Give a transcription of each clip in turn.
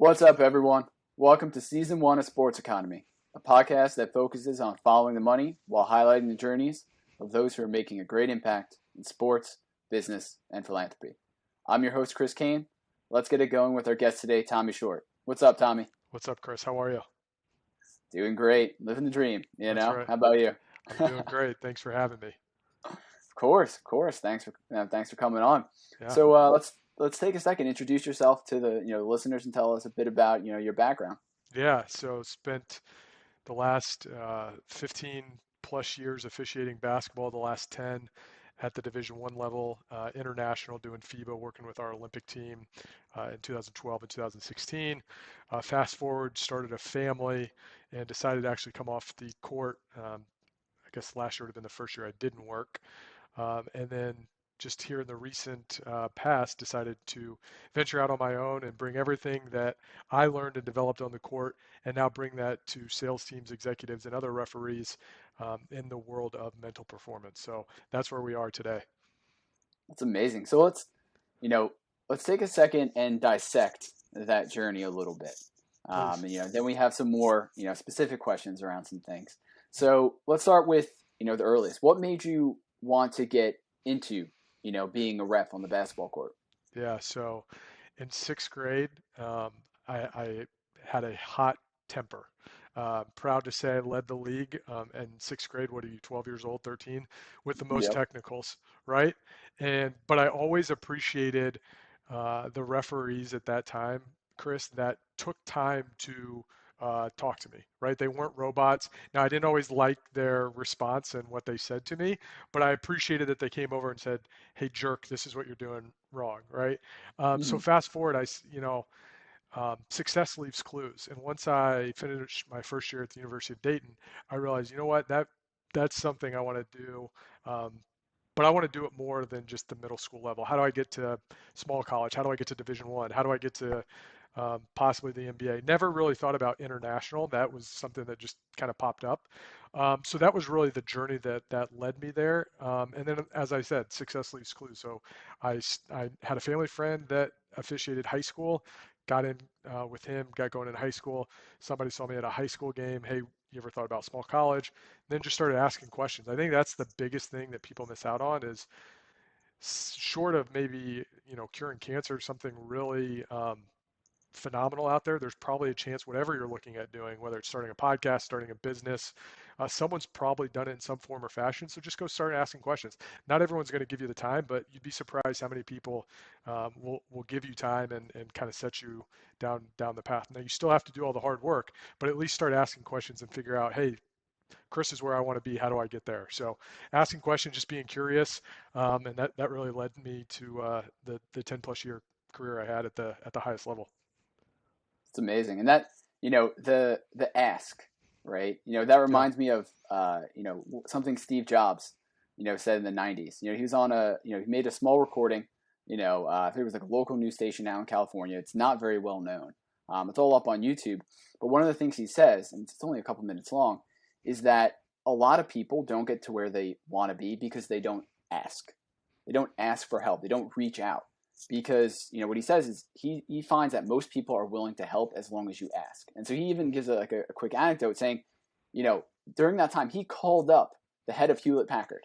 What's up, everyone? Welcome to Season 1 of Sports Economy, a podcast that focuses on following the money while highlighting the journeys of those who are making a great impact in sports, business, and philanthropy. I'm your host, Chris Kane. Let's get it going with our guest today, Tommy Short. What's up, Tommy? What's up, Chris? How are you? Doing great. Living the dream, That's right. How about you? I'm doing great. Thanks for having me. Of course. Thanks for coming on. Yeah. So let's take a second, introduce yourself to the listeners, and tell us a bit about your background. Yeah. So spent the last 15 plus years officiating basketball, the last 10 at the Division I level, international, doing FIBA, working with our Olympic team in 2012 and 2016. Fast forward, started a family and decided to actually come off the court. I guess last year would have been the first year I didn't work. And then just here in the recent past, decided to venture out on my own and bring everything that I learned and developed on the court, and now bring that to sales teams, executives, and other referees in the world of mental performance. So that's where we are today. That's amazing. So let's take a second and dissect that journey a little bit. And then we have some more specific questions around some things. So let's start with the earliest. What made you want to get into being a ref on the basketball court? Yeah, so in sixth grade, I had a hot temper. Proud to say I led the league in sixth grade. What are you, 12 years old, 13, with the most Yep. technicals, right? But I always appreciated the referees at that time, Chris, that took time to talk to me, right? They weren't robots. Now, I didn't always like their response and what they said to me, but I appreciated that they came over and said, "Hey, jerk, this is what you're doing wrong," right? So Mhm. fast forward, success leaves clues. And once I finished my first year at the University of Dayton, I realized, you know what, that's something I want to do. But I want to do it more than just the middle school level. How do I get to small college? How do I get to Division I? How do I get to possibly the NBA? Never really thought about international. That was something that just kind of popped up. So that was really the journey that led me there. And then, as I said, success leaves clues. So I had a family friend that officiated high school, got in with him, got going in high school. Somebody saw me at a high school game. Hey, you ever thought about small college? Then just started asking questions. I think that's the biggest thing that people miss out on is short of maybe curing cancer, something really phenomenal out there. There's probably a chance whatever you're looking at doing, whether it's starting a podcast, starting a business, someone's probably done it in some form or fashion. So just go start asking questions. Not everyone's going to give you the time, but you'd be surprised how many people will give you time and kind of set you down the path. Now you still have to do all the hard work, but at least start asking questions and figure out, hey, Chris is where I want to be. How do I get there? So asking questions, just being curious, and that really led me to the 10 plus year career I had at the highest level. It's amazing, and that the ask, right? That Yeah. reminds me of something Steve Jobs said in the '90s. He was on he made a small recording. I think it was like a local news station out in California. It's not very well known. It's all up on YouTube. But one of the things he says, and it's only a couple minutes long, is that a lot of people don't get to where they want to be because they don't ask. They don't ask for help. They don't reach out because what he says is he finds that most people are willing to help as long as you ask. And so he even gives a quick anecdote saying, during that time he called up the head of Hewlett Packard,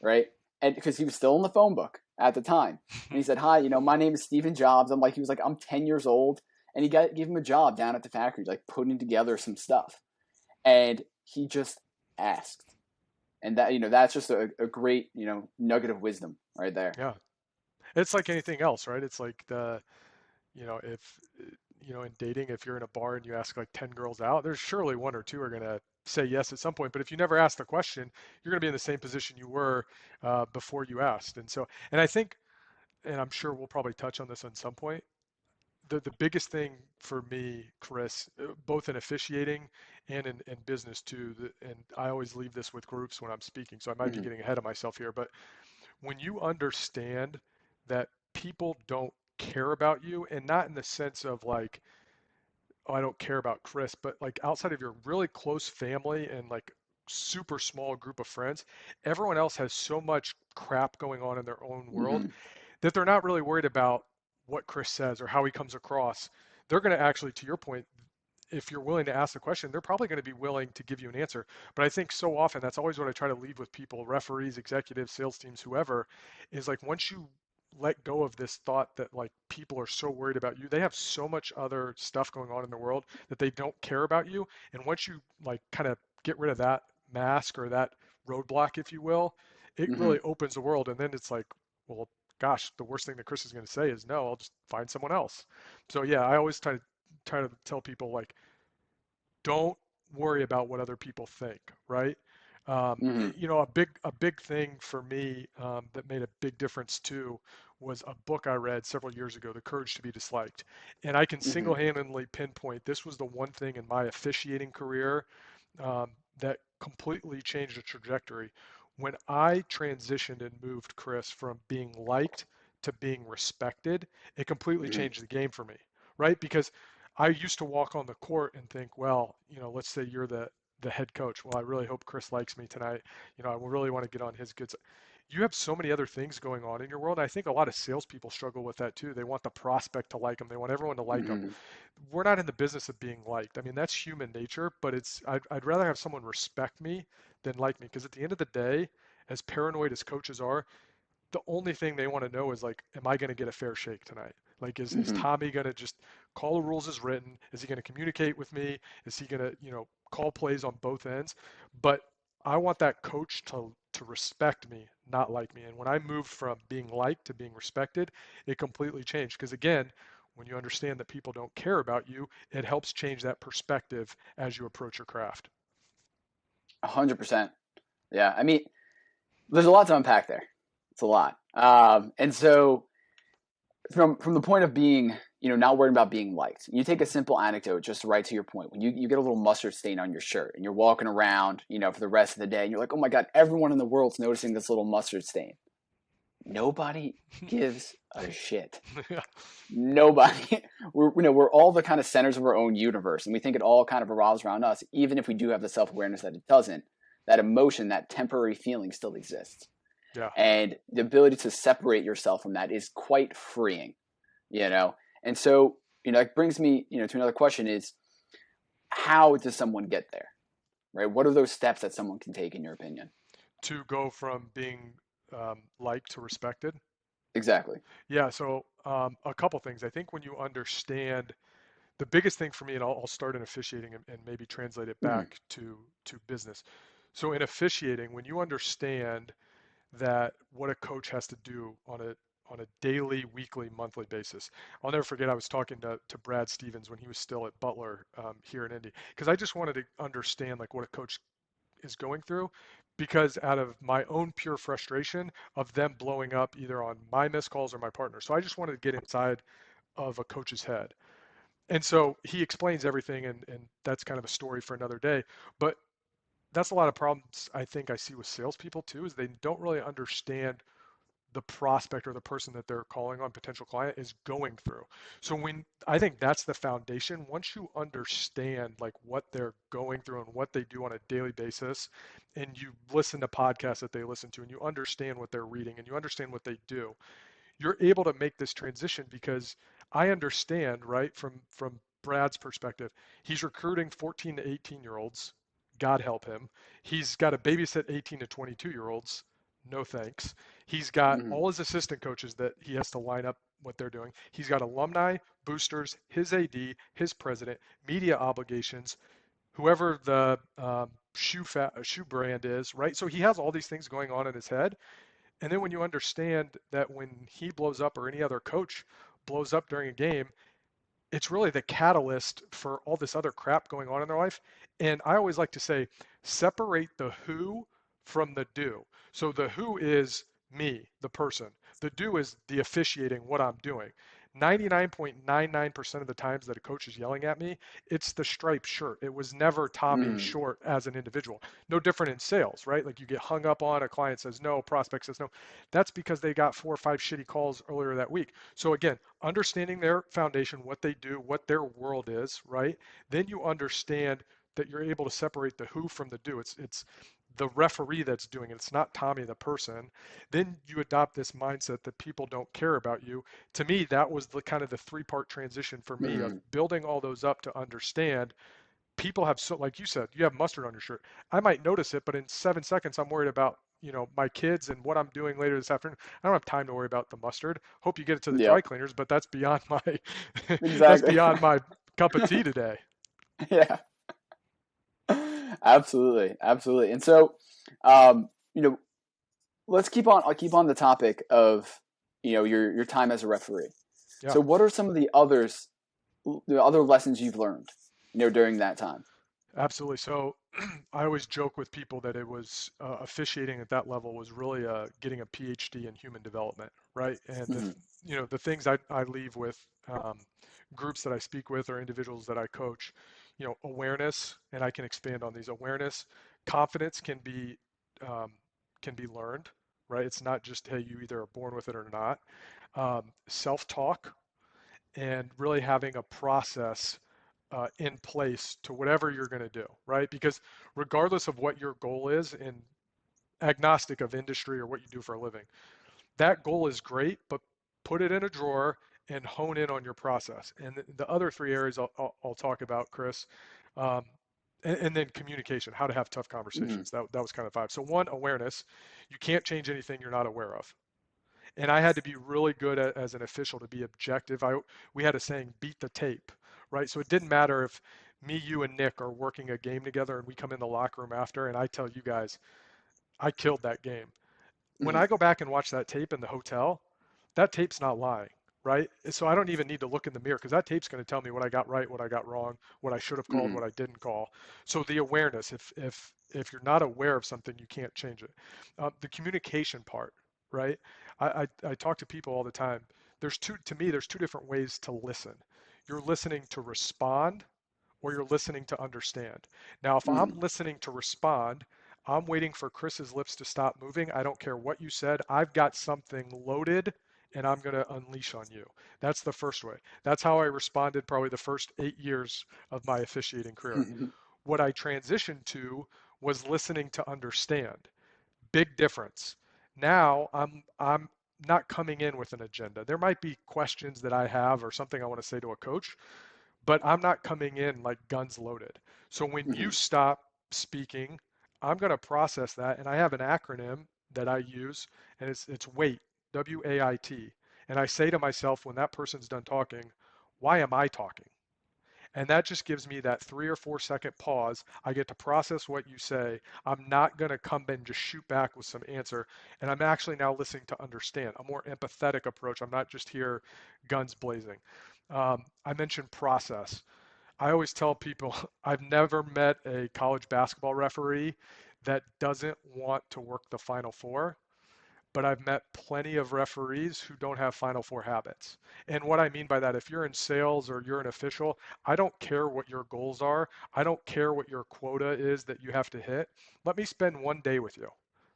right? And because he was still in the phone book at the time, and he said, "Hi, my name is Stephen Jobs." He was like, "I'm 10 years old," and gave him a job down at the factory, like putting together some stuff, and he just asked. And that's just a great nugget of wisdom right there. Yeah. It's like anything else, right? It's like if in dating, if you're in a bar and you ask like 10 girls out, there's surely one or two are going to say yes at some point. But if you never ask the question, you're going to be in the same position you were before you asked. And I think, and I'm sure we'll probably touch on this at some point, the biggest thing for me, Chris, both in officiating and in business too, and I always leave this with groups when I'm speaking, so I might be Mm-hmm. getting ahead of myself here, but when you understand that people don't care about you, and not in the sense of like, oh, I don't care about Chris, but like outside of your really close family and like super small group of friends, everyone else has so much crap going on in their own world Mm-hmm. that they're not really worried about what Chris says or how he comes across. they're going to actually, to your point, if you're willing to ask the question, they're probably going to be willing to give you an answer. But I think so often that's always what I try to leave with people, referees, executives, sales teams, whoever, is like once you let go of this thought that like people are so worried about you, they have so much other stuff going on in the world that they don't care about you. And once you like kind of get rid of that mask or that roadblock, if you will, it Hmm. really opens the world. And then it's like, well, gosh, the worst thing that Chris is going to say is no, I'll just find someone else. So yeah, I always try to tell people like don't worry about what other people think, right? Hmm. A big thing for me that made a big difference too was a book I read several years ago, The Courage to be Disliked. And I can Hmm. single-handedly pinpoint this was the one thing in my officiating career um, that completely changed the trajectory. When I transitioned and moved, Chris, from being liked to being respected, it completely Hmm. changed the game for me, right? Because I used to walk on the court and think, well, let's say you're the head coach. Well, I really hope Chris likes me tonight. I really want to get on his good side. You have so many other things going on in your world. I think a lot of salespeople struggle with that too. They want the prospect to like them. They want everyone to like them. Hmm. We're not in the business of being liked. I mean, that's human nature, but I'd rather have someone respect me than like me because at the end of the day, as paranoid as coaches are, the only thing they want to know is like, am I going to get a fair shake tonight? Like, is Hmm. Tommy going to just call the rules as written? Is he going to communicate with me? Is he going to, call plays on both ends? But I want that coach to respect me, not like me. And when I moved from being liked to being respected, it completely changed. Because again, when you understand that people don't care about you, it helps change that perspective as you approach your craft. 100%. Yeah. I mean, there's a lot to unpack there. It's a lot. And so from the point of being, not worrying about being liked, you take a simple anecdote just right to your point. When you get a little mustard stain on your shirt and you're walking around, for the rest of the day and you're like, oh my God, everyone in the world's noticing this little mustard stain. Nobody gives a shit. Yeah. Nobody. We're all the kind of centers of our own universe, and we think it all kind of revolves around us. Even if we do have the self awareness that it doesn't, that emotion, that temporary feeling, still exists, Yeah. and the ability to separate yourself from that is quite freeing. You know, and so that brings me to another question: is how does someone get there? Right? What are those steps that someone can take, in your opinion? To go from being liked to respected. Exactly. Yeah, so a couple things. I think when you understand the biggest thing for me, and I'll start in officiating and maybe translate it Mm-hmm. back to business. So in officiating, when you understand that what a coach has to do on a daily, weekly, monthly basis. I'll never forget I was talking to Brad Stevens when he was still at Butler here in Indy because I just wanted to understand like what a coach is going through because out of my own pure frustration of them blowing up either on my missed calls or my partner. So I just wanted to get inside of a coach's head. And so he explains everything and that's kind of a story for another day. But that's a lot of problems I think I see with salespeople too, is they don't really understand the prospect or the person that they're calling on, potential client, is going through. So when I think that's the foundation, once you understand like what they're going through and what they do on a daily basis, and you listen to podcasts that they listen to, and you understand what they're reading, and you understand what they do, you're able to make this transition because I understand, right, from Brad's perspective, he's recruiting 14 to 18-year-olds. God help him. He's got to babysit 18 to 22-year-olds. No thanks. He's got Mm-hmm. all his assistant coaches that he has to line up what they're doing. He's got alumni, boosters, his AD, his president, media obligations, whoever the shoe brand is, right? So he has all these things going on in his head, and then when you understand that when he blows up or any other coach blows up during a game, it's really the catalyst for all this other crap going on in their life. And I always like to say, separate the who from the do. So the who is me, the person. The do is the officiating, what I'm doing. 99.99% of the times that a coach is yelling at me, it's the striped shirt. It was never Tommy Mm-hmm. Short as an individual. No different in sales, right? Like you get hung up on, a client says no, prospect says no. That's because they got 4 or 5 shitty calls earlier that week. So again, understanding their foundation, what they do, what their world is, right? Then you understand that you're able to separate the who from the do. It's the referee that's doing it. It's not Tommy the person. Then you adopt this mindset that people don't care about you. To me, that was the kind of the three-part transition for me of Mm-hmm. building all those up to understand people have, so like you said, you have mustard on your shirt. I might notice it, but in 7 seconds I'm worried about, my kids and what I'm doing later this afternoon. I don't have time to worry about the mustard. Hope you get it to the dry Yep. cleaners, but that's beyond my that's Exactly. beyond my cup of tea today. Yeah. Absolutely. Absolutely. And so, um, you know, let's keep on. I'll keep on the topic of your time as a referee. Yeah. So, what are some of the other lessons you've learned, during that time? Absolutely. So I always joke with people that it was officiating at that level was really getting a PhD in human development, right? And Hmm. the things I leave with um, groups that I speak with or individuals that I coach, awareness, and I can expand on these. Awareness, confidence um, can be learned, right? It's not just, hey, you either are born with it or not. Self-talk, and really having a process in place to whatever you're going to do, right? Because regardless of what your goal is, and agnostic of industry or what you do for a living, that goal is great, but put it in a drawer and hone in on your process. And the other three areas I'll talk about, Chris, um, and then communication, how to have tough Hmm. conversations. That was kind of five. So one, awareness. You can't change anything you're not aware of. And I had to be really good as an official to be objective. We had a saying, beat the tape, right? So it didn't matter if me, you, and Nick are working a game together and we come in the locker room after and I tell you guys, I killed that game. When Hmm. I go back and watch that tape in the hotel, that tape's not lying, right? So I don't even need to look in the mirror because that tape's going to tell me what I got right, what I got wrong, what I should have called, Hmm. what I didn't call. So the awareness, if you're not aware of something, you can't change it. The communication part, right? I talk to people all the time. There's two different ways to listen. You're listening to respond, or you're listening to understand. Now, if I'm Hmm. listening to respond, I'm waiting for Chris's lips to stop moving. I don't care what you said. I've got something loaded and I'm going to unleash on you. That's the first way. That's how I responded probably the first 8 years of my officiating career. What I transitioned to was listening to understand. Big difference. Now I'm not coming in with an agenda. There might be questions that I have or something I want to say to a coach, but I'm not coming in like guns loaded. So when you Hmm. stop speaking, I'm going to process that. And I have an acronym that I use, and it's WAIT, WAIT. And I say to myself when that person's done talking, why am I talking? And that just gives me that 3 or 4 second pause. I get to process what you say. I'm not going to come and just shoot back with some answer. And I'm actually now listening to understand a more empathetic approach. I'm not just here guns blazing. I mentioned process. I always tell people I've never met a college basketball referee that doesn't want to work the Final Four, but I've met plenty of referees who don't have Final Four habits. And what I mean by that, if you're in sales or you're an official, I don't care what your goals are. I don't care what your quota is that you have to hit. Let me spend one day with you.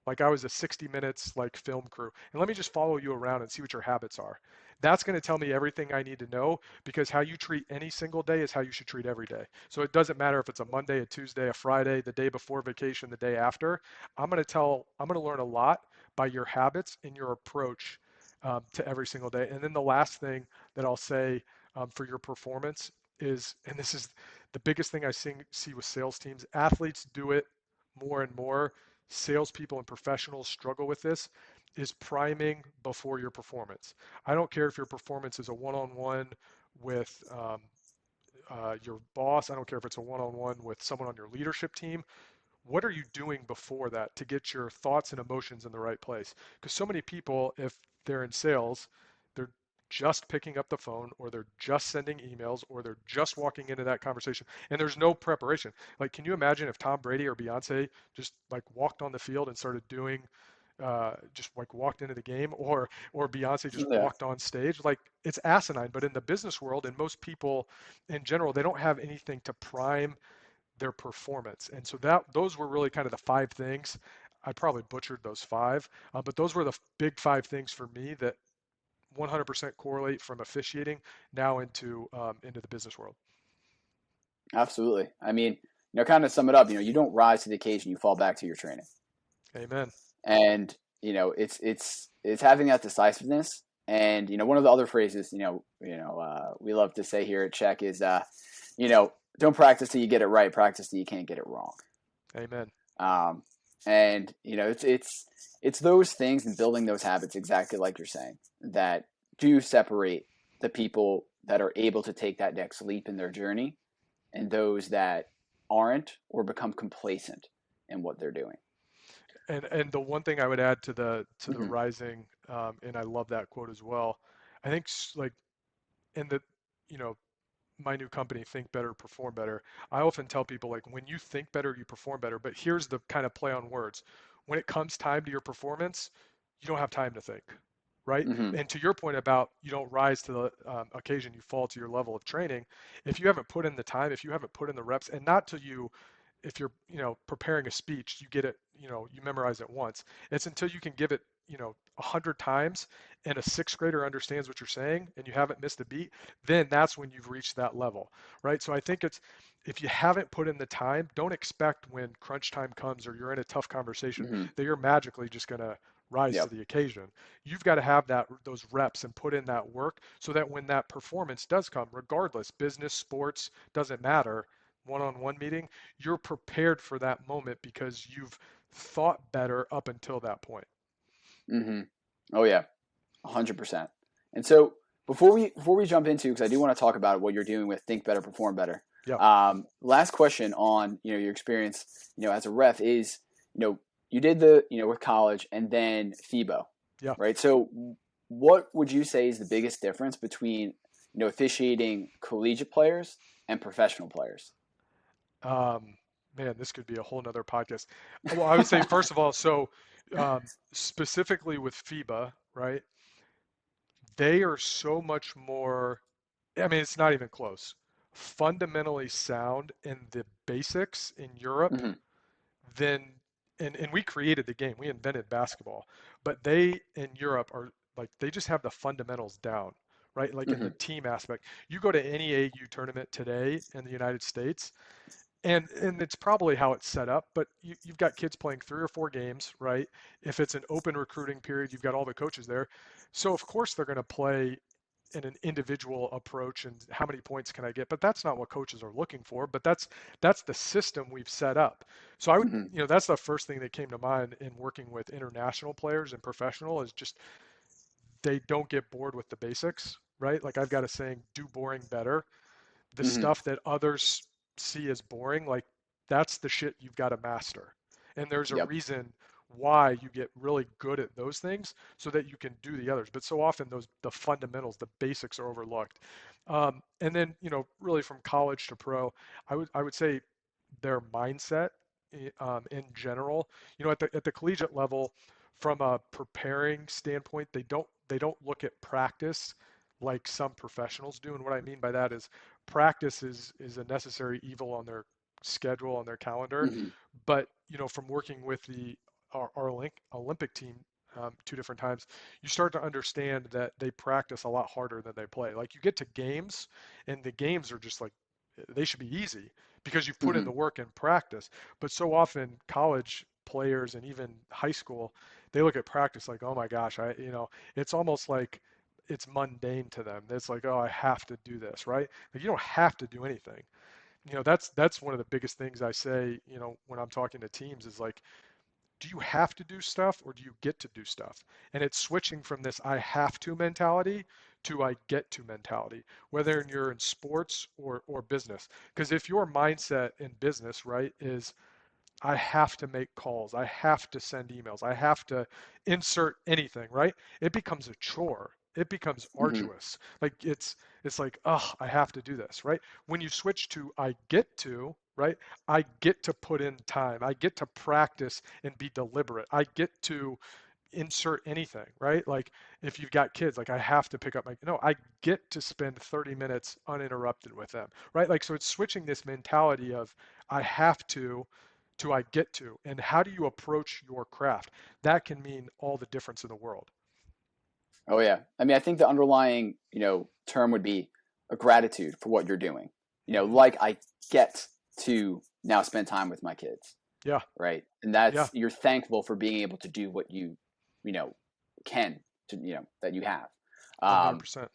Like I was a 60 minutes like film crew. And let me just follow you around and see what your habits are. That's going to tell me everything I need to know because how you treat any single day is how you should treat every day. So it doesn't matter if it's a Monday, a Tuesday, a Friday, the day before vacation, the day after. I'm going to learn a lot by your habits and your approach to every single day. And then the last thing that I'll say for your performance is, and this is the biggest thing I see with sales teams, athletes do it more and more. Salespeople and professionals struggle with this, is priming before your performance. I don't care if your performance is a one-on-one with your boss. I don't care if it's a one-on-one with someone on your leadership team. What are you doing before that to get your thoughts and emotions in the right place? Because so many people, if they're in sales, they're just picking up the phone or they're just sending emails or they're just walking into that conversation and there's no preparation. Like, can you imagine if Tom Brady or Beyonce just like walked on the field and started doing just like walked into the game or Beyonce just Yeah. walked on stage? Like, it's asinine. But in the business world and most people in general, they don't have anything to prime their performance. And so those were really kind of the five things. I probably butchered those five, but those were the big five things for me that 100% correlate from officiating now into the business world. Absolutely. I mean, kind of sum it up, you don't rise to the occasion, you fall back to your training. Amen. And, it's having that decisiveness. And, one of the other phrases, we love to say here at Chek is, don't practice till you get it right, practice till you can't get it wrong. Amen. And, it's those things and building those habits, exactly like you're saying, that do separate the people that are able to take that next leap in their journey and those that aren't or become complacent in what they're doing. And the one thing I would add to the Mm-hmm. rising, and I love that quote as well. I think like in the, you know, my new company, Think Better, Perform Better. I often tell people like when you think better, you perform better. But here's the kind of play on words. When it comes time to your performance, you don't have time to think, right? Mm-hmm. And to your point about you don't rise to the occasion, you fall to your level of training. If you haven't put in the time, if you haven't put in the reps, and not till you if you're preparing a speech, you get it, you memorize it once. It's until you can give it 100 times and a sixth grader understands what you're saying and you haven't missed a beat, then that's when you've reached that level, right? So I think it's, if you haven't put in the time, don't expect when crunch time comes or you're in a tough conversation Mm-hmm. that you're magically just going to rise to Yep. the occasion. You've got to have those reps and put in that work so that when that performance does come, regardless, business, sports, doesn't matter, one-on-one meeting, you're prepared for that moment because you've thought better up until that point. Mm-hmm. Oh yeah, 100%. And so before we jump into, because I do want to talk about what you're doing with Think Better, Perform Better. Yep. Last question on your experience as a ref is you did the with college and then FIBA, Yeah. right? So what would you say is the biggest difference between officiating collegiate players and professional players? Man, this could be a whole nother podcast. Well, I would say first of all, so specifically with FIBA, right? They are so much more, I mean, it's not even close. Fundamentally sound in the basics in Europe Mm-hmm. than, and we created the game. We invented basketball, but they in Europe are like they just have the fundamentals down, right? Like in Mm-hmm. the team aspect. You go to any AU tournament today in the United States, and it's probably how it's set up, but you've got kids playing 3 or 4 games, right? If it's an open recruiting period, you've got all the coaches there. So of course they're going to play in an individual approach and how many points can I get? But that's not what coaches are looking for, but that's the system we've set up. So I would, Mm-hmm. that's the first thing that came to mind in working with international players and professional is just they don't get bored with the basics, right? Like I've got a saying, do boring better. The Mm-hmm. stuff that others see as boring, like that's the shit you've got to master. And there's a Yep. reason why you get really good at those things so that you can do the others. But so often the fundamentals, the basics are overlooked. And then, really from college to pro, I would say their mindset in general, at the collegiate level, from a preparing standpoint, they don't look at practice like some professionals do. And what I mean by that is practice is a necessary evil on their schedule, on their calendar. Mm-hmm. But from working with our Olympic team 2 different times, you start to understand that they practice a lot harder than they play. Like you get to games, and the games are just like they should be easy because you've put in Mm-hmm. the work in practice. But so often college players and even high school, they look at practice like, oh my gosh, it's almost like it's mundane to them. It's like, oh, I have to do this, right? Like you don't have to do anything. That's one of the biggest things I say, when I'm talking to teams is like, do you have to do stuff or do you get to do stuff? And it's switching from this I have to mentality to I get to mentality, whether you're in sports or business. Because if your mindset in business, right, is I have to make calls. I have to send emails. I have to insert anything, right? It becomes a chore. It becomes Mm-hmm. arduous. Like it's like, oh, I have to do this, right? When you switch to I get to, right? I get to put in time. I get to practice and be deliberate. I get to insert anything, right? Like if you've got kids, like I have to pick up my no, I get to spend 30 minutes uninterrupted with them, right? Like so it's switching this mentality of I have to I get to, and how do you approach your craft? That can mean all the difference in the world. Oh yeah. I mean, I think the underlying, term would be a gratitude for what you're doing. Hmm. Like I get to now spend time with my kids, Yeah. right? And Yeah. that's, you're thankful for being able to do what you know, can, to, that you have. Um, 100%.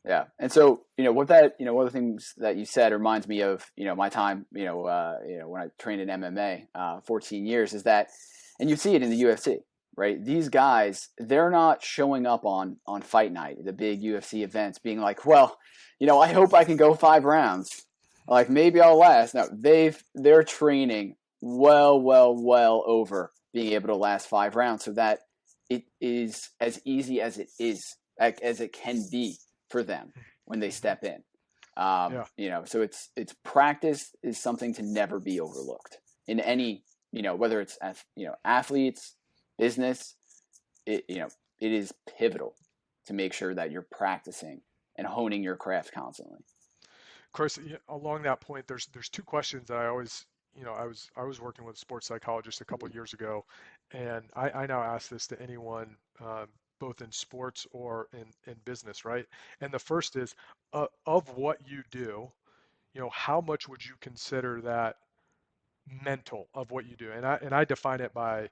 yeah. And so, what that, one of the things that you said reminds me of, my time, when I trained in MMA, 14 years, is that, and you see it in the UFC, right? These guys, they're not showing up on fight night, the big UFC events, being like, well, I hope I can go 5 rounds. Like maybe I'll last. No, they're training well over being able to last 5 rounds, so that it is as easy as it is, like, as it can be for them when they Mm-hmm. step in. Yeah. So it's practice is something to never be overlooked in any, whether it's, athletes, business, it is pivotal to make sure that you're practicing and honing your craft constantly. Of course, along that point, there's two questions that I always, I was working with a sports psychologist a couple of years ago, and I now ask this to anyone, both in sports or in business, right? And the first is, of what you do, how much would you consider that mental of what you do? And I define it by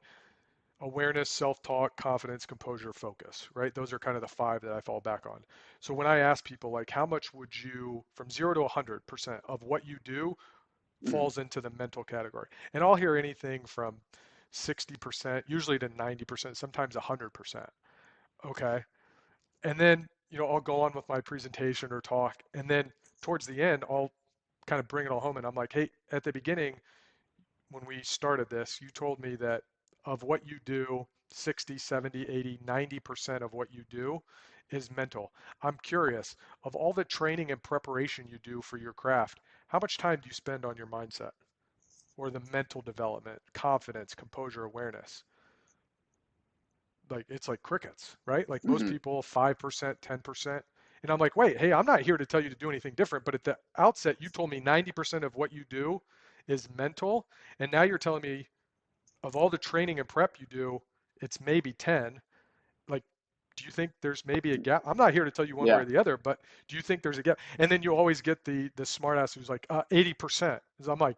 awareness, self-talk, confidence, composure, focus, right? Those are kind of the five that I fall back on. So when I ask people like how much would you from 0 to 100% of what you do Mm-hmm. falls into the mental category. And I'll hear anything from 60%, usually to 90%, sometimes 100%. Okay? And then, I'll go on with my presentation or talk, and then towards the end, I'll kind of bring it all home and I'm like, "Hey, at the beginning when we started this, you told me that of what you do, 60, 70, 80, 90% of what you do is mental. I'm curious, of all the training and preparation you do for your craft, how much time do you spend on your mindset or the mental development, confidence, composure, awareness?" Like it's like crickets, right? Like most Mm-hmm. people, 5%, 10%. And I'm like, wait, hey, I'm not here to tell you to do anything different. But at the outset, you told me 90% of what you do is mental. And now you're telling me of all the training and prep you do, it's maybe 10. Like, do you think there's maybe a gap? I'm not here to tell you one way Yeah. or the other, but do you think there's a gap? And then you always get the smart ass who's like 80%. So I'm like,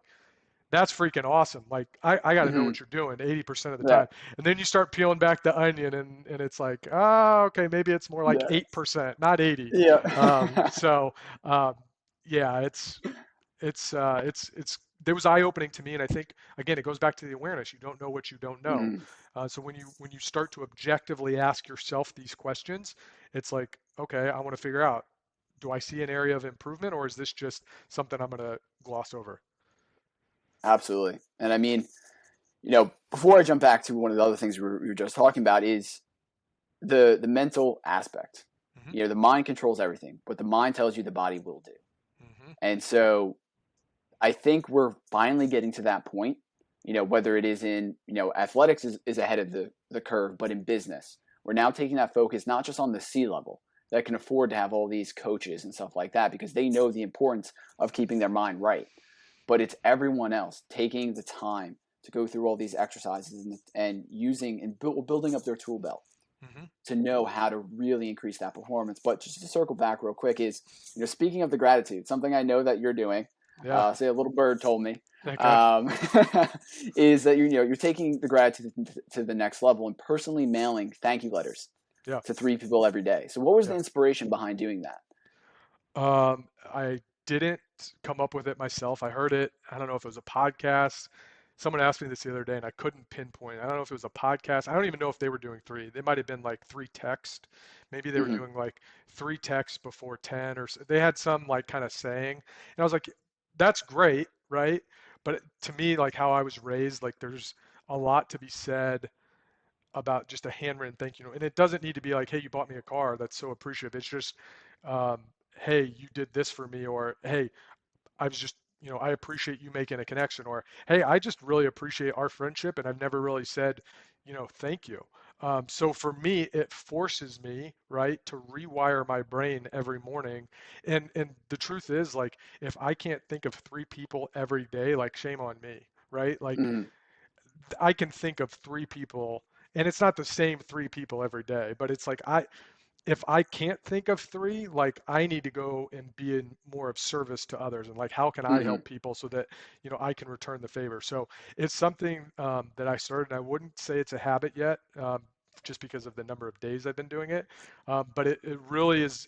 that's freaking awesome. Like I got to know Mm-hmm. what you're doing 80% of the Yeah. time. And then you start peeling back the onion and it's like, oh, okay, maybe it's more like Yeah. 8%, not 80. Yeah. So um, yeah, it's it was eye-opening to me, and I think again it goes back to the awareness. You don't know what you don't know. Mm-hmm. So when you start to objectively ask yourself these questions, it's like, okay, I want to figure out, do I see an area of improvement, or is this just something I'm going to gloss over? Absolutely. And I mean, before I jump back to one of the other things we were just talking about is the mental aspect. Hmm. The mind controls everything, but the mind tells you the body will do. Hmm. And so I think we're finally getting to that point, whether it is in, athletics is ahead of the curve, but in business, we're now taking that focus not just on the C level that can afford to have all these coaches and stuff like that because they know the importance of keeping their mind right, but it's everyone else taking the time to go through all these exercises and using and building up their tool belt Hmm. to know how to really increase that performance. But just to circle back real quick is, speaking of the gratitude, something I know that you're doing, Yeah. say a little bird told me, Okay. um, is that you're taking the gratitude to the next level and personally mailing thank you letters Yeah. to 3 people every day. So what was the Yeah. inspiration behind doing that? I didn't come up with it myself. I heard it. I don't know if it was a podcast. Someone asked me this the other day, and I couldn't pinpoint. I don't know if it was a podcast. I don't even know if they were doing three. They might have been like three text. Maybe they were Mm-hmm. doing like three texts before 10, or they had some like kind of saying. And I was like, that's great, right? But to me, like how I was raised, like there's a lot to be said about just a handwritten thank you note. And it doesn't need to be like, hey, you bought me a car. That's so appreciative. It's just, um, hey, you did this for me, or hey, I was just, I appreciate you making a connection, or hey, I just really appreciate our friendship, and I've never really said, thank you. So for me, it forces me, right, to rewire my brain every morning. And the truth is, like, if I can't think of 3 people every day, like, shame on me, right? Like, Mm-hmm. I can think of 3 people, and it's not the same 3 people every day, but it's like if I can't think of three, like I need to go and be in more of service to others, and like how can I Hmm. help people so that I can return the favor. So it's something that I started. And I wouldn't say it's a habit yet, just because of the number of days I've been doing it, but it really is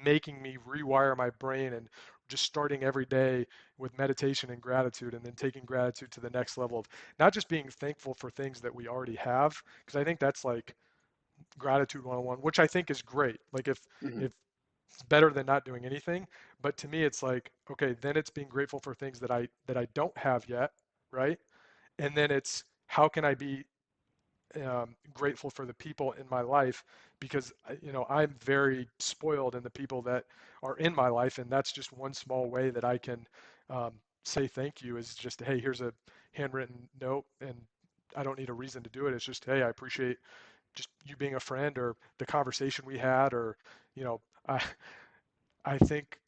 making me rewire my brain and just starting every day with meditation and gratitude, and then taking gratitude to the next level of not just being thankful for things that we already have, because I think that's like gratitude 101, which I think is great. Like Hmm. if it's better than not doing anything, but to me it's like, okay, then it's being grateful for things that I don't have yet, right? And then it's how can I be grateful for the people in my life, because I'm very spoiled in the people that are in my life, and that's just one small way that I can um, say thank you, is just, hey, here's a handwritten note, and I don't need a reason to do it. It's just, hey, I appreciate just you being a friend, or the conversation we had, or you know I I think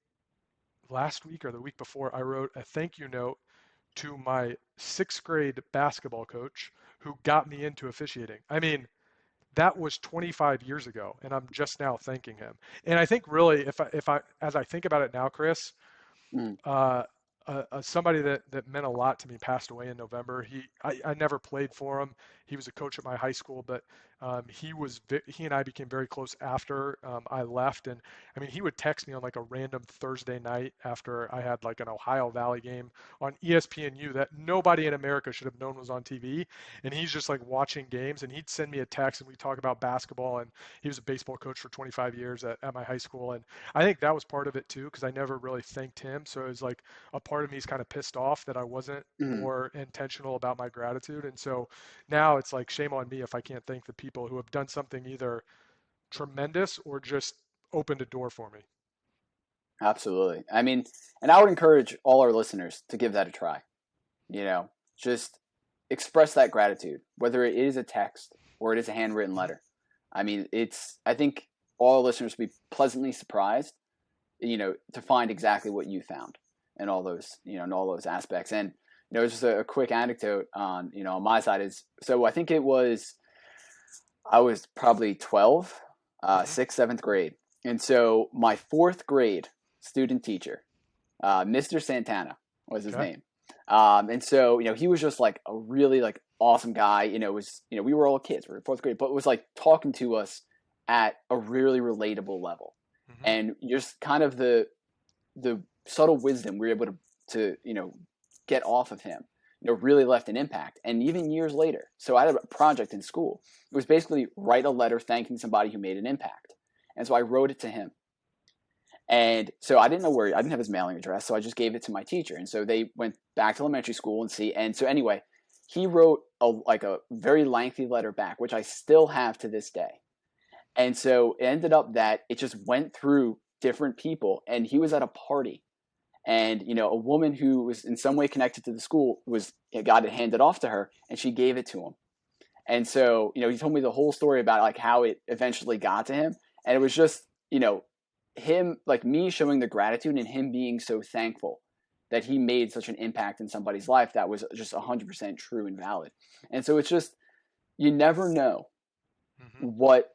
last week or the week before I wrote a thank you note to my 6th grade basketball coach who got me into officiating. I mean, that was 25 years ago, and I'm just now thanking him. And I think really, if I as I think about it now, Chris, Hmm. uh, somebody that meant a lot to me passed away in November. I never played for him. He was a coach at my high school, but he and I became very close after I left. And I mean, he would text me on like a random Thursday night after I had like an Ohio Valley game on ESPNU that nobody in America should have known was on TV. And he's just like watching games, and he'd send me a text, and we talk about basketball. And he was a baseball coach for 25 years at my high school, and I think that was part of it too, because I never really thanked him. So it was like a part of me is kind of pissed off that I wasn't Hmm. more intentional about my gratitude. And so now it's like, shame on me if I can't thank the people who have done something either tremendous or just opened a door for me. Absolutely. I mean, and I would encourage all our listeners to give that a try. You know, just express that gratitude, whether it is a text or it is a handwritten Mhm. letter. I mean, I think all listeners will be pleasantly surprised, to find exactly what you found in all those, in all those aspects. And, just a quick anecdote on, on my side is, so I think I was probably 12, Mhm. sixth, seventh grade. And so my fourth grade student teacher, Mr. Santana was his Okay. name. And so, he was just like a really like awesome guy. We were all kids, we were in fourth grade, but it was like talking to us at a really relatable level. Mhm. And just kind of the subtle wisdom we were able to get off of him, really left an impact. And even years later, so I had a project in school. It was basically write a letter thanking somebody who made an impact. And so I wrote it to him. And so I didn't have his mailing address, so I just gave it to my teacher. And so they went back to elementary school and see. And so anyway, he wrote a very lengthy letter back, which I still have to this day. And so it ended up that it just went through different people, and he was at a party, and a woman who was in some way connected to the school got it handed off to her, and she gave it to him. And so he told me the whole story about like how it eventually got to him, and it was just him, like me showing the gratitude and him being so thankful that he made such an impact in somebody's life that was just 100% true and valid. And so it's just, you never know Mhm. what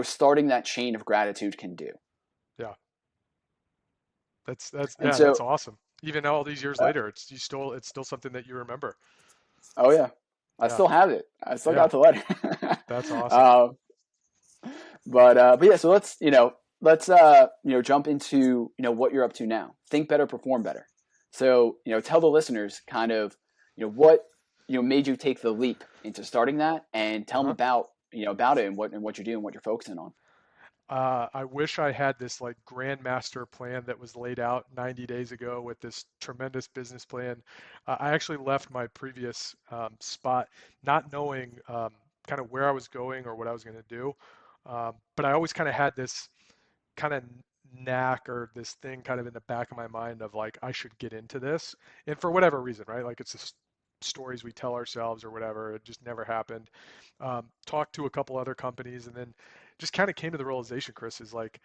starting that chain of gratitude can do. Yeah. That's And yeah, that's so awesome. Even all these years later, it's still something that you remember. oh yeah, I Yeah. still have it. I still Yeah. got the letter. That's awesome. um, but yeah, so let's jump into what you're up to now. Think better, perform better. So tell the listeners kind of what made you take the leap into starting that, and tell them Uh-huh. about it, and what you're doing, what you're focusing on. I wish I had this like grandmaster plan that was laid out 90 days ago with this tremendous business plan. I actually left my previous spot not knowing kind of where I was going or what I was going to do. But I always kind of had this kind of knack or this thing kind of in the back of my mind of like, I should get into this. And for whatever reason, right? Like it's just stories we tell ourselves or whatever. It just never happened. Talked to a couple other companies, and then just kind of came to the realization, Chris, is like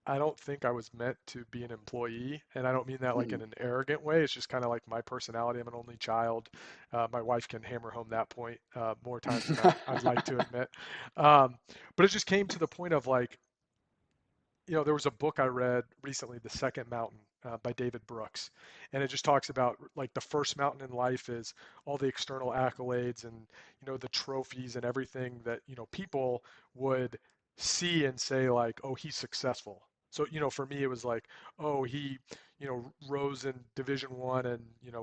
I don't think I was meant to be an employee, and I don't mean that like Mm-hmm. in an arrogant way. It's just kind of like my personality. I'm an only child. My wife can hammer home that point more times than I'd like to admit. Um, but it just came to the point of like, there was a book I read recently, The Second Mountain by David Brooks, and it just talks about like the first mountain in life is all the external accolades and the trophies and everything that people would see and say like, oh, he's successful. So for me, it was like, oh, he rose in Division 1 and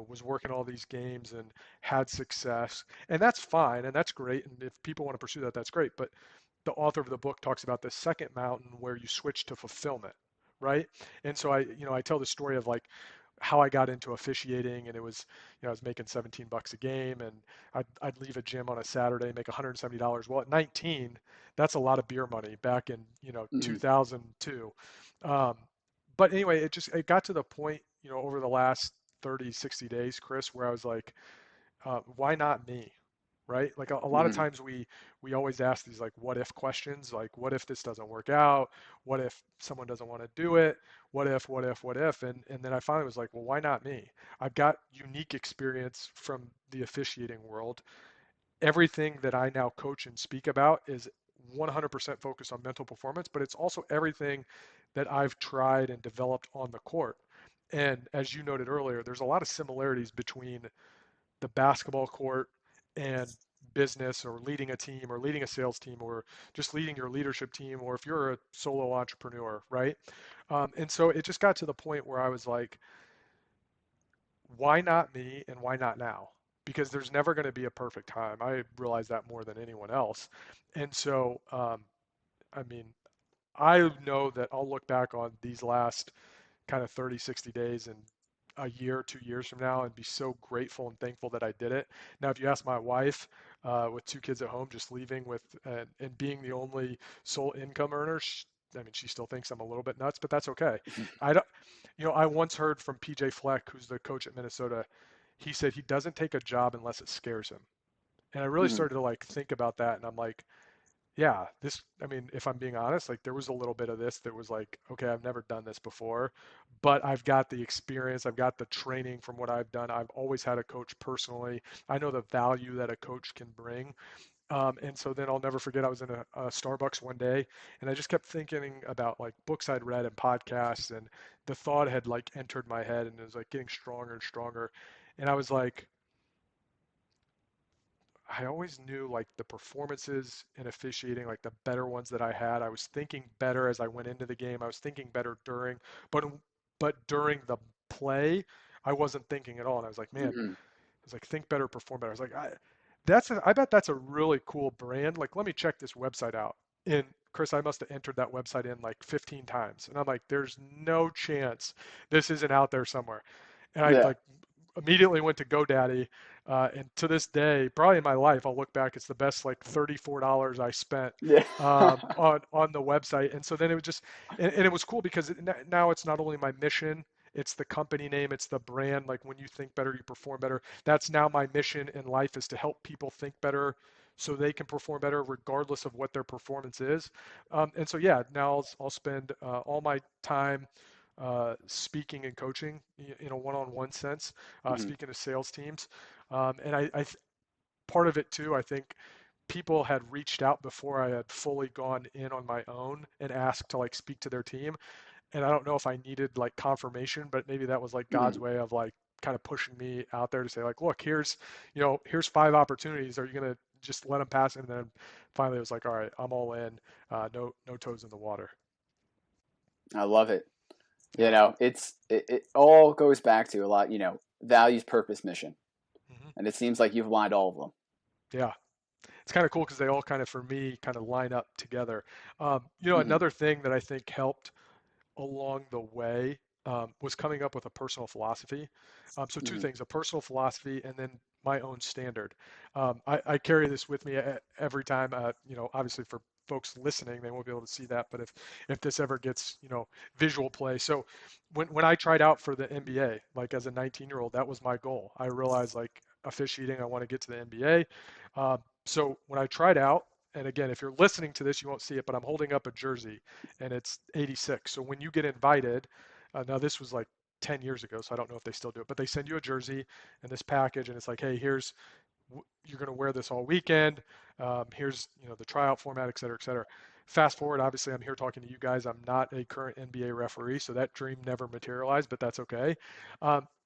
was working all these games and had success, and that's fine and that's great. And if people want to pursue that, that's great. But the author of the book talks about the second mountain where you switch to fulfillment, right? And so I tell the story of like how I got into officiating, and it was, I was making 17 bucks a game, and I'd leave a gym on a Saturday, make $170. Well, at 19, that's a lot of beer money back in, Mm-hmm. 2002. Um, but anyway, it got to the point, over the last 30, 60 days, Chris, where I was like, why not me? Right? Like a lot of Mm-hmm. times we always ask these like what if questions, like what if this doesn't work out? What if someone doesn't want to do it? What if? And then I finally was like, well, why not me? I've got unique experience from the officiating world. Everything that I now coach and speak about is 100% focused on mental performance, but it's also everything that I've tried and developed on the court. And as you noted earlier, there's a lot of similarities between the basketball court and business or leading a team or leading a sales team or just leading your leadership team or if you're a solo entrepreneur, right? And so it just got to the point where I was like, why not me and why not now? Because there's never going to be a perfect time. I realize that more than anyone else. And so, I mean, I know that I'll look back on these last kind of 30, 60 days and a year, 2 years from now and be so grateful and thankful that I did it. Now, if you ask my wife, with 2 kids at home, just leaving with and being the only sole income earner, I mean, she still thinks I'm a little bit nuts, but that's okay. I don't, I once heard from PJ Fleck, who's the coach at Minnesota. He said he doesn't take a job unless it scares him. And I really Mm-hmm. started to like think about that, and I'm like, yeah, I mean, if I'm being honest, like there was a little bit of this that was like, okay, I've never done this before, but I've got the experience, I've got the training from what I've done. I've always had a coach personally. I know the value that a coach can bring. And so then I'll never forget, I was in a Starbucks one day and I just kept thinking about like books I'd read and podcasts, and the thought had like entered my head and it was like getting stronger and stronger. And I was like, I always knew like the performances in officiating, like the better ones that I had. I was thinking better as I went into the game. I was thinking better but but during the play, I wasn't thinking at all. And I was like, man, Mm-hmm. I was like, think better, perform better. I was like, I bet that's a really cool brand. Like, let me check this website out. And Chris, I must have entered that website in like 15 times. And I'm like, there's no chance this isn't out there somewhere. And I Yeah. like immediately went to GoDaddy, and to this day, probably in my life, I'll look back. It's the best like $34 I spent Yeah. on the website. And so then it was just, and it was cool because now it's not only my mission, it's the company name, it's the brand. Like when you think better, you perform better. That's now my mission in life, is to help people think better so they can perform better regardless of what their performance is. And so yeah, now I'll spend all my time speaking and coaching in a one-on-one sense, Mm-hmm. speaking to sales teams. And part of it too, I think people had reached out before I had fully gone in on my own and asked to like speak to their team. And I don't know if I needed like confirmation, but maybe that was like Mm-hmm. God's way of like kind of pushing me out there to say like, look, here's 5 opportunities. Are you gonna just let them pass? And then finally it was like, all right, I'm all in. No toes in the water. I love it. Yeah. It all goes back to a lot, values, purpose, mission. Hmm. And it seems like you've aligned all of them. Yeah. It's kind of cool because they all kind of, for me, kind of line up together. Mm-hmm. Another thing that I think helped along the way was coming up with a personal philosophy. So two Mm-hmm. things: a personal philosophy, and then my own standard. I carry this with me every time. Obviously for folks listening, they won't be able to see that, but if this ever gets visual play. So when I tried out for the NBA, like as a 19-year-old, that was my goal. I realized like officiating, I want to get to the NBA. So when I tried out and again, if you're listening to this, you won't see it, but I'm holding up a jersey and it's 86. So when you get invited, now this was like 10 years ago, so I don't know if they still do it, but they send you a jersey and this package, and it's like, hey, here's you're going to wear this all weekend. Here's the tryout format, et cetera, et cetera. Fast forward, obviously, I'm here talking to you guys. I'm not a current NBA referee, so that dream never materialized, but that's okay.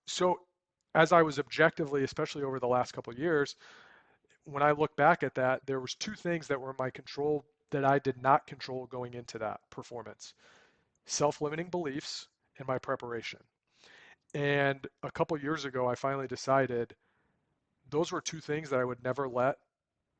So as I was objectively, especially over the last couple of years, when I look back at that, there was two things that were in my control that I did not control going into that performance: self-limiting beliefs and my preparation. And a couple of years ago, I finally decided those were two things that I would never let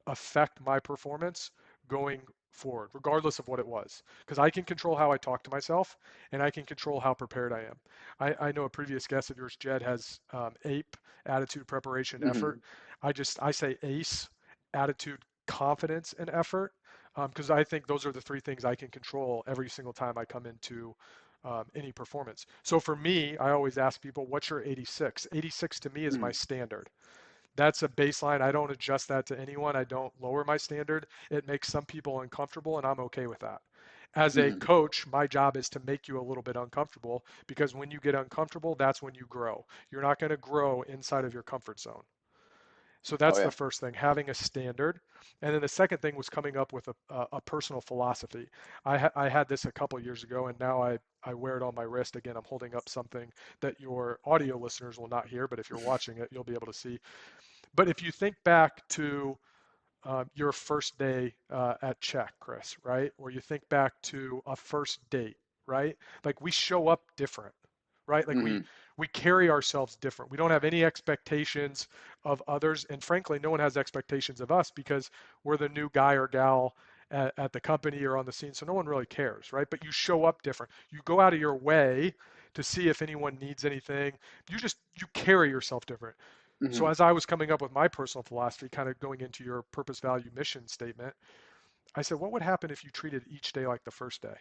affect my performance going forward, regardless of what it was. Because I can control how I talk to myself, and I can control how prepared I am. I know a previous guest of yours, Jed, has APE, attitude, preparation, Hmm. effort. I say ACE, attitude, confidence, and effort, because I think those are the three things I can control every single time I come into any performance. So for me, I always ask people, what's your 86? 86 to me is my Hmm. standard. That's a baseline. I don't adjust that to anyone. I don't lower my standard. It makes some people uncomfortable, and I'm okay with that. As a Hmm. coach, my job is to make you a little bit uncomfortable, because when you get uncomfortable, that's when you grow. You're not going to grow inside of your comfort zone. So Oh that's the yeah. first thing, having a standard. And then the second thing was coming up with a personal philosophy. I had this a couple years ago, and now I wear it on my wrist. Again, I'm holding up something that your audio listeners will not hear, but if you're watching it, you'll be able to see. But if you think back to your first day at Chek, Chris, right? Or you think back to a first date, right? Like we show up different, right? Like we Hmm. we carry ourselves different. We don't have any expectations of others, and frankly, no one has expectations of us because we're the new guy or gal at the company or on the scene, so no one really cares, right? But you show up different. You go out of your way to see if anyone needs anything. You carry yourself different. So Hmm. as I was coming up with my personal philosophy, kind of going into your purpose, value, mission statement, I said, what would happen if you treated each day like the first day?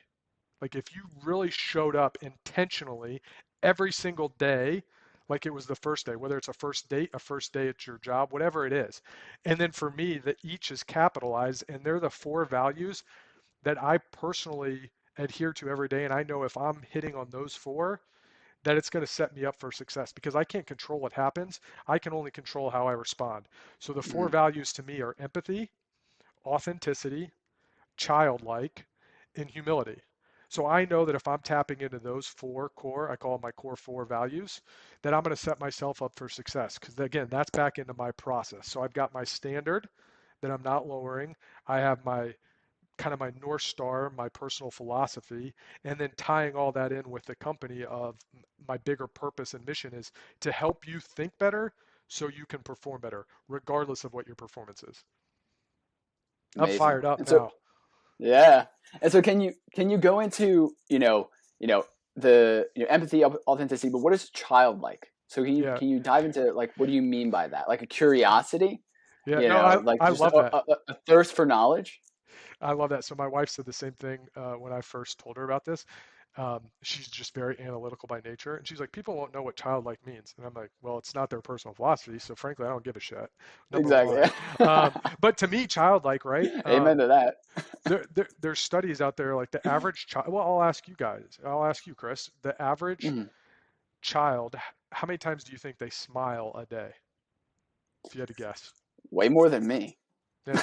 Like if you really showed up intentionally every single day like it was the first day, whether it's a first date, a first day at your job, whatever it is. And then for me, the each is capitalized, and they're the four values that I personally adhere to every day. And I know if I'm hitting on those four, that it's going to set me up for success, because I can't control what happens. I can only control how I respond. So the four Hmm. values to me are empathy, authenticity, childlike, and humility. So I know that if I'm tapping into those four core, I call them my core four values, that I'm going to set myself up for success. Because again, that's back into my process. So I've got my standard that I'm not lowering. I have my kind of my North Star, my personal philosophy, and then tying all that in with the company of my bigger purpose and mission is to help you think better so you can perform better, regardless of what your performance is. I'm Amazing. fired up And so now. yeah. And so can you go into, the empathy, authenticity, but what is childlike? So can you Yeah. can you dive into like what do you mean by that? Like a curiosity, Yeah. No, I, like I just love that. a thirst for knowledge? I love that. So my wife said the same thing when I first told her about this. She's just very analytical by nature, and she's like, people won't know what childlike means, and I'm like, well, it's not their personal philosophy, so frankly, I don't give a shit. Number Exactly. one, but to me, childlike, right? Amen to that. There's studies out there like the average child. Well, I'll ask you guys. I'll ask you, Chris. The average Mhm. child, how many times do you think they smile a day? If you had to guess, Way more than me. yeah,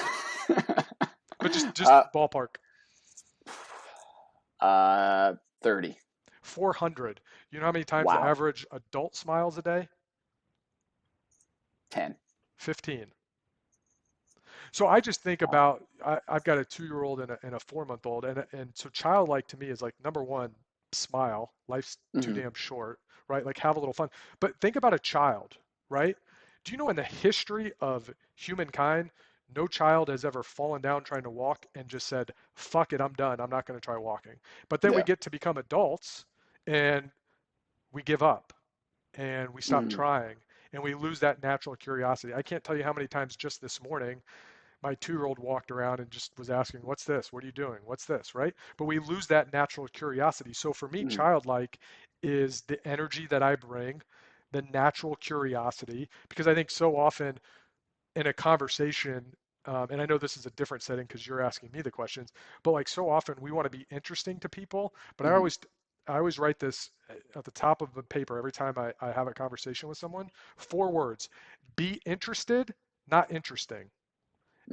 but just uh, ballpark. 30. 400. You know how many times the Wow. average adult smiles a day? 10. 15. So I just think Wow. about I've got a 2-year-old and a 4-month-old, and so childlike to me is like number one, smile. Life's too Hmm. damn short, right? Like have a little fun. But think about a child, right? Do you know in the history of humankind, no child has ever fallen down trying to walk and just said, "Fuck it, I'm done. I'm not going to try walking." But then we Yeah. get to become adults and we give up and we stop Hmm. trying and we lose that natural curiosity. I can't tell you how many times just this morning my 2-year-old walked around and just was asking, "What's this? What are you doing? What's this?" Right? But we lose that natural curiosity. So for me, Hmm. childlike is the energy that I bring, the natural curiosity, because I think so often in a conversation, and I know this is a different setting because you're asking me the questions, but like so often we want to be interesting to people, but Mm-hmm. I always write this at the top of the paper every time I have a conversation with someone. 4 words: be interested, not interesting.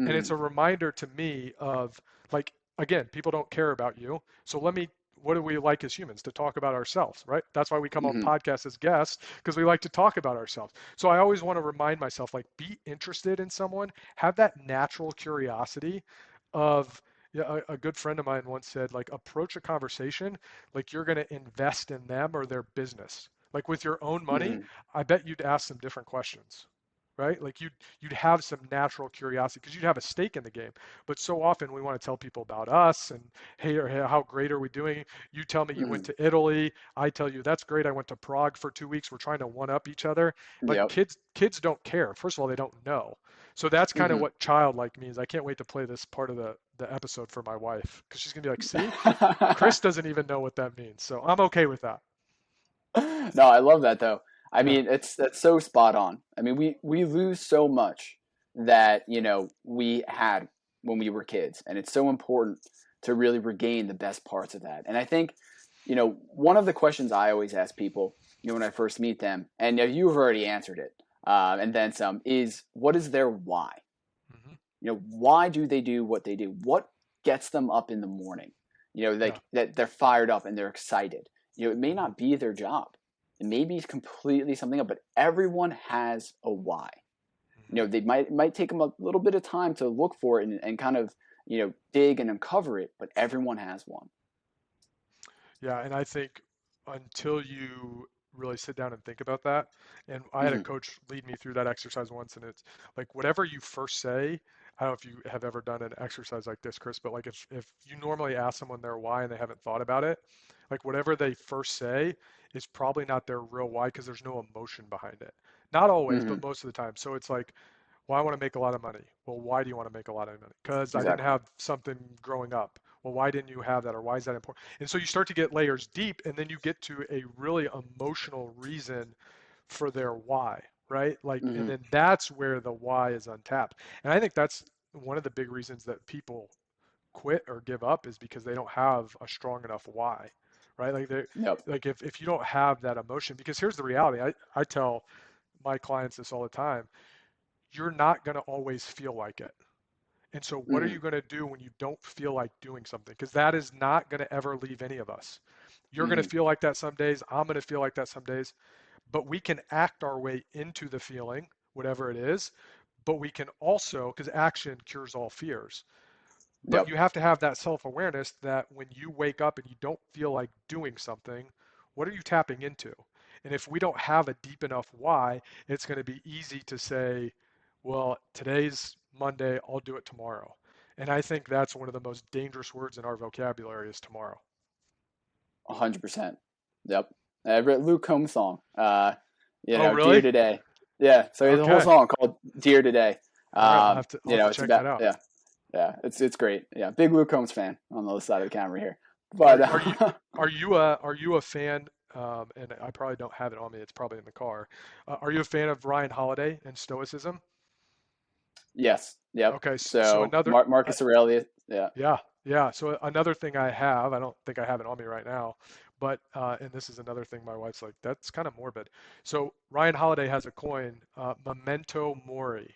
And Mm-hmm. it's a reminder to me of, like, again, people don't care about you, so what do we like as humans? To talk about ourselves, right? That's why we come on Mm-hmm. podcasts as guests, because we like to talk about ourselves. So I always want to remind myself, like, be interested in someone, have that natural curiosity of, yeah, a good friend of mine once said, like, approach a conversation like you're going to invest in them or their business. Like with your own money, Mm-hmm. I bet you'd ask some different questions, right? Like you'd have some natural curiosity because you'd have a stake in the game. But so often we want to tell people about us and, hey, or hey, how great are we doing? You tell me you went Mm-hmm. to Italy. I tell you that's great. I went to Prague for 2 weeks. We're trying to one up each other. But Yep. kids don't care. First of all, they don't know. So that's kind of Mm-hmm. what childlike means. I can't wait to play this part of the episode for my wife because she's gonna be like, see, Chris doesn't even know what that means. So I'm okay with that. No, I love that though. I Yeah. mean, that's so spot on. I mean, we lose so much that, we had when we were kids, and it's so important to really regain the best parts of that. And I think, one of the questions I always ask people, when I first meet them, and you've already answered it, and then some, is what is their why? Hmm. Why do they do what they do? What gets them up in the morning? Yeah. Like that they're fired up and they're excited. It may Hmm. not be their job. It may be completely something else, but everyone has a why. Hmm. They might take them a little bit of time to look for it and kind of, dig and uncover it, but everyone has one. Yeah, and I think until you really sit down and think about that, and I had a Hmm. coach lead me through that exercise once, and it's like whatever you first say. I don't know if you have ever done an exercise like this, Chris, but like if you normally ask someone their why and they haven't thought about it, like whatever they first say is probably not their real why because there's no emotion behind it. Not always, Hmm. but most of the time. So it's like, well, I want to make a lot of money. Well, why do you want to make a lot of money? Because I didn't Exactly. have something growing up. Well, why didn't you have that? Or why is that important? And so you start to get layers deep, and then you get to a really emotional reason for their why, right? Like, and Hmm. then that's where the why is untapped. And I think that's one of the big reasons that people quit or give up is because they don't have a strong enough why, right? Like they, Yep. like if you don't have that emotion, because here's the reality. I tell my clients this all the time. You're not going to always feel like it. And so, what are Hmm. you going to do when you don't feel like doing something? Because that is not going to ever leave any of us. You're going to Hmm. feel like that some days. I'm going to feel like that some days. But we can act our way into the feeling, whatever it is. But we can also, because action cures all fears. But Yep. you have to have that self awareness that when you wake up and you don't feel like doing something, what are you tapping into? And if we don't have a deep enough why, it's going to be easy to say, well, today's Monday, I'll do it tomorrow. And I think that's one of the most dangerous words in our vocabulary is tomorrow. 100%. Yep. I read Luke Combs song. Oh, Dear really? Today. Yeah. So there's a whole Okay. song called Dear Today. All right. I'll have to It's check that about, out. yeah, yeah. It's great. Yeah. Big Luke Combs fan on the other side of the camera here. Are But are you are you a fan? And I probably don't have it on me. It's probably in the car. Are you a fan of Ryan Holiday and Stoicism? yes. Yep. Okay, so So another, Marcus Aurelius. Yeah. yeah, yeah. So another thing I have, I don't think I have it on me right now, but and this is another thing my wife's like, that's kind of morbid. So Ryan Holiday has a coin, Memento Mori,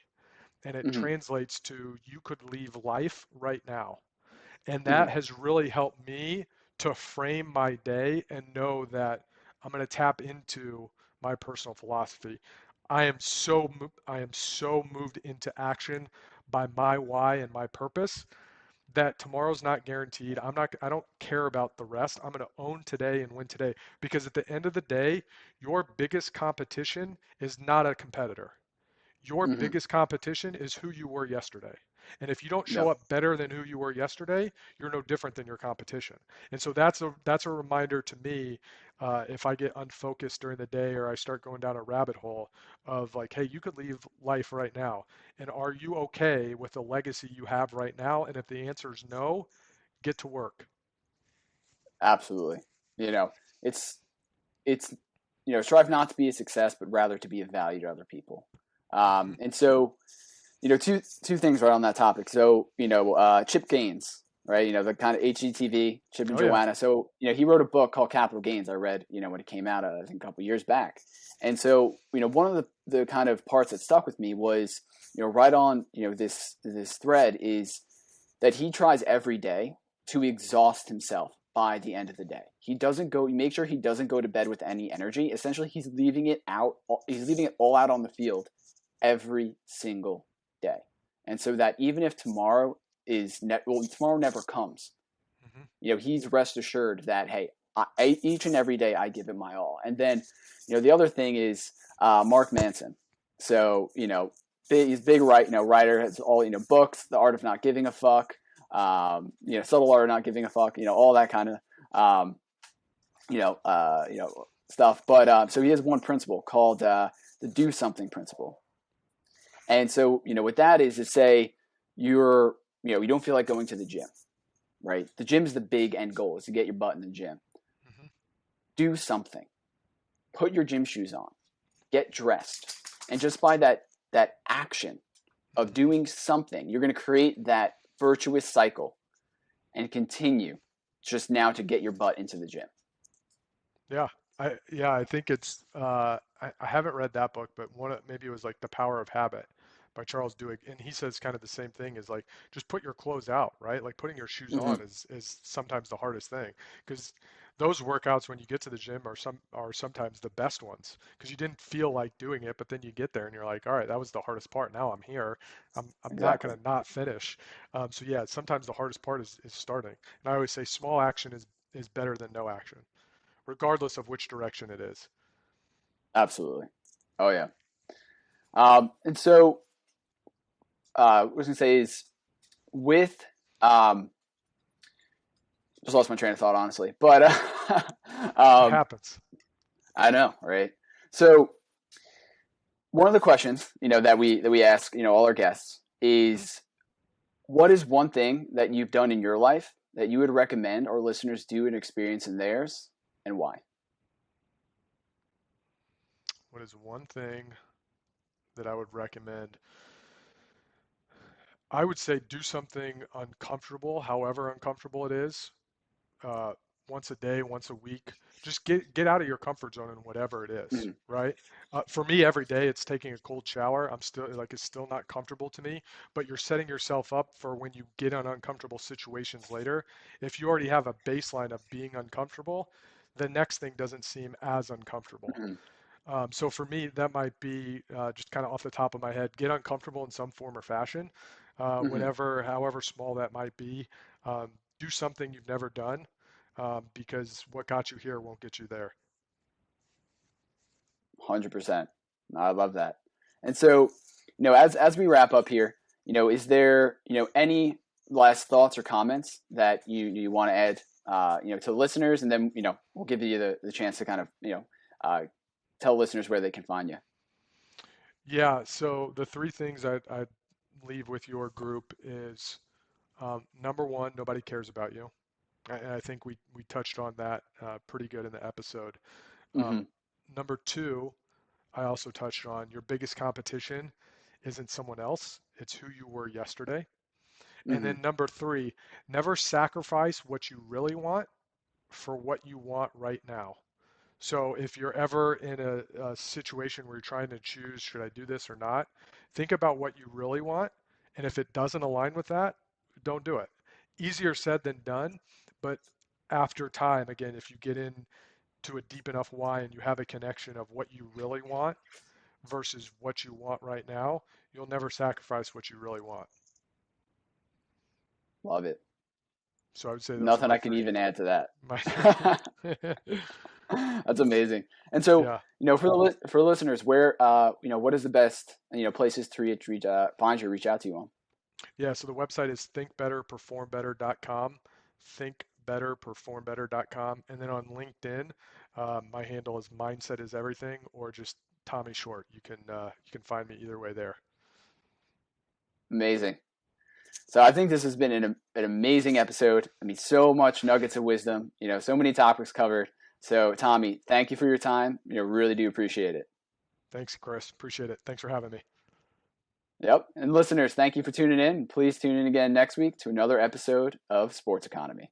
and it Hmm. translates to you could leave life right now. And that Hmm. has really helped me to frame my day and know that I'm going to tap into my personal philosophy. I am so moved into action by my why and my purpose that tomorrow's not guaranteed. I don't care about the rest. I'm going to own today and win today because at the end of the day, your biggest competition is not a competitor. Your Hmm. biggest competition is who you were yesterday. And if you don't show Yep. up better than who you were yesterday, you're no different than your competition. And so that's a reminder to me if I get unfocused during the day or I start going down a rabbit hole of like, hey, you could leave life right now. And are you okay with the legacy you have right now? And if the answer is no, get to work. Absolutely. You know, it's it's strive not to be a success, but rather to be of value to other people. Hmm. And so two things right on that topic. So, Chip Gaines, right? The kind of HGTV, Chip and Oh yeah. Joanna. So, he wrote a book called Capital Gains. I read, when it came out, I think a couple years back. And so, one of the kind of parts that stuck with me was, right on, this thread is that he tries every day to exhaust himself by the end of the day. He make sure he doesn't go to bed with any energy. Essentially, he's leaving it out. He's leaving it all out on the field every single day. And so that even if tomorrow tomorrow never comes, Hmm. he's rest assured that, hey, each and every day I give it my all. And then, the other thing is Mark Manson. So, he's big writer, has all, books, The Art of Not Giving a Fuck, Subtle Art of Not Giving a Fuck, all that kind of, stuff. But so he has one principle called the do something principle. And so, what that is say you don't feel like going to the gym, right? The gym is the big end goal, is to get your butt in the gym. Hmm. Do something. Put your gym shoes on. Get dressed. And just by that action of doing something, you're going to create that virtuous cycle and continue just now to get your butt into the gym. Yeah. I think it's I haven't read that book, but maybe it was like The Power of Habit by Charles Duhigg, and he says kind of the same thing, is like just put your clothes out, right? Like putting your shoes Mm-hmm. on is sometimes the hardest thing, because those workouts when you get to the gym are sometimes the best ones, because you didn't feel like doing it, but then you get there and you're like, all right, that was the hardest part. Now I'm here. I'm not Exactly. gonna not finish. So yeah, sometimes the hardest part is starting. And I always say small action is better than no action, regardless of which direction it is. Absolutely. Oh, yeah. And so what I was going to say is with just lost my train of thought, honestly. But It um, happens. I know, right? So one of the questions, that we ask, all our guests Hmm. is, what is one thing that you've done in your life that you would recommend our listeners do and experience in theirs, and why? What is one thing that I would recommend? I would say do something uncomfortable, however uncomfortable it is, uh, once a day, once a week. Just get out of your comfort zone and whatever it is, Mm-hmm. right? For me, every day it's taking a cold shower. I'm still like it's still not comfortable to me, but you're setting yourself up for when you get in uncomfortable situations later. If you already have a baseline of being uncomfortable, the next thing doesn't seem as uncomfortable. Mm-hmm. So for me, that might be just kind of off the top of my head, get uncomfortable in some form or fashion, Mm-hmm. however small that might be. Do something you've never done, because what got you here won't get you there. 100%. I love that. And so, as we wrap up here, is there, any last thoughts or comments that you want to add, to listeners, and then, we'll give you the chance to kind of, tell listeners where they can find you. Yeah, so the three things I'd leave with your group is number one, nobody cares about you. And I think we touched on that pretty good in the episode. Mm-hmm. Number two, I also touched on your biggest competition isn't someone else, it's who you were yesterday. And Mm-hmm. then number three, never sacrifice what you really want for what you want right now. So if you're ever in a situation where you're trying to choose, should I do this or not, think about what you really want. And if it doesn't align with that, don't do it. Easier said than done, but after time, again, if you get into a deep enough why and you have a connection of what you really want versus what you want right now, you'll never sacrifice what you really want. Love it. So I would say those are Nothing my I can three. even add to that. My three. That's amazing. And so, Yeah. for listeners, where, what is the best, places to find you, reach out to you on? Yeah. So the website is thinkbetterperformbetter.com. Thinkbetterperformbetter.com. And then on LinkedIn, my handle is mindset is everything, or just Tommy Short. You can find me either way there. Amazing. So I think this has been an amazing episode. I mean, so much nuggets of wisdom, so many topics covered. So Tommy, thank you for your time. Really do appreciate it. Thanks, Chris. Appreciate it. Thanks for having me. Yep. And listeners, thank you for tuning in. Please tune in again next week to another episode of Sports Economy.